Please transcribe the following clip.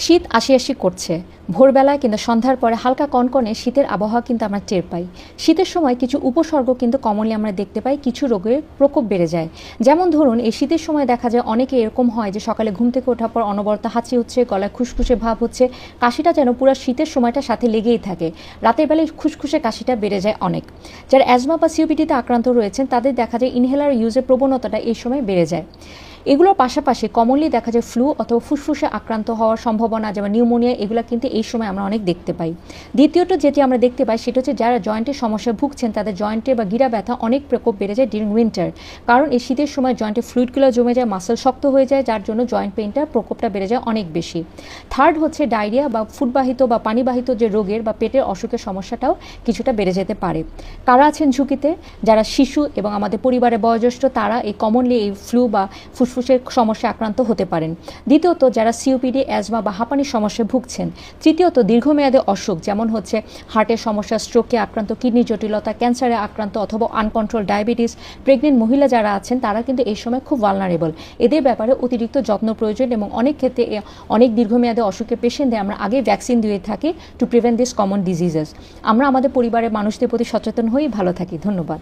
শীত আসি আসি করছে ভোরবেলায় কিন্তু সন্ধ্যার পরে হালকা কনকনে শীতের আবহাওয়া কিন্তু আমরা টের পাই। শীতের সময় কিছু উপসর্গ কিন্তু কমনলি আমরা দেখতে পাই, কিছু রোগের প্রকোপ বেড়ে যায়। যেমন ধরুন, এই শীতের সময় দেখা যায় অনেকে এরকম হয় যে সকালে ঘুম থেকে ওঠার পর অনবরত হাঁচি হচ্ছে, গলায় খুসখুসে ভাব হচ্ছে, কাশিটা যেন পুরো শীতের সময়টার সাথে লেগেই থাকে। রাতের বেলায় খুসখুসে কাশিটা বেড়ে যায় অনেক। যারা অ্যাজমা বা সিওপিডিতে আক্রান্ত রয়েছেন তাদের দেখা যায় ইনহেলার ইউজের প্রবণতাটা এই সময় বেড়ে যায়। এগুলোর পাশাপাশি কমনলি দেখা যায় ফ্লু অথবা ফুসফুসে আক্রান্ত হওয়ার সম্ভাবনা, যেমন নিউমোনিয়া, এগুলো কিন্তু এই সময় আমরা অনেক দেখতে পাই। দ্বিতীয়ত যেটি আমরা দেখতে পাই সেটা হচ্ছে যারা জয়েন্টের সমস্যায় ভুগছেন তাদের জয়েন্টে বা গিরা ব্যথা অনেক প্রকোপ বেড়ে যায় ডিউরিং উইন্টার। কারণ এই শীতের সময় জয়েন্টে ফ্লুইডগুলো জমে যায়, মাসল শক্ত হয়ে যায়, যার জন্য জয়েন্ট পেইনটার প্রকোপটা বেড়ে যায় অনেক বেশি। থার্ড হচ্ছে ডায়রিয়া বা ফুডবাহিত বা পানিবাহিত যে রোগের বা পেটের অসুখের সমস্যাটাও কিছুটা বেড়ে যেতে পারে। কারা আছেন ঝুঁকিতে? যারা শিশু এবং আমাদের পরিবারের বয়োজ্যেষ্ঠ, তারা এই কমনলি এই ফ্লু বা ফুসফুসের সমস্যায় আক্রান্ত হতে পারেন। দ্বিতীয়ত যারা সিওপিডি, অ্যাজমা বা হাঁপানির সমস্যায় ভুগছেন। তৃতীয়ত দীর্ঘমেয়াদী অসুখ, যেমন হচ্ছে হার্টের সমস্যা, স্ট্রোকে আক্রান্ত, কিডনি জটিলতা, ক্যান্সারে আক্রান্ত অথবা আনকন্ট্রোল ডায়াবেটিস, প্রেগনেন্ট মহিলা যারা আছেন তারা কিন্তু এই সময় খুব ভালনারেবল। এদের ব্যাপারে অতিরিক্ত যত্ন প্রয়োজন এবং অনেক ক্ষেত্রে অনেক দীর্ঘমেয়াদী অসুখের পেশেন্টদের আমরা আগে ভ্যাকসিন দিয়ে থাকি to prevent this common diseases. আমরা আমাদের পরিবারের মানুষদের প্রতি সচেতন হয়েই ভালো থাকি। ধন্যবাদ।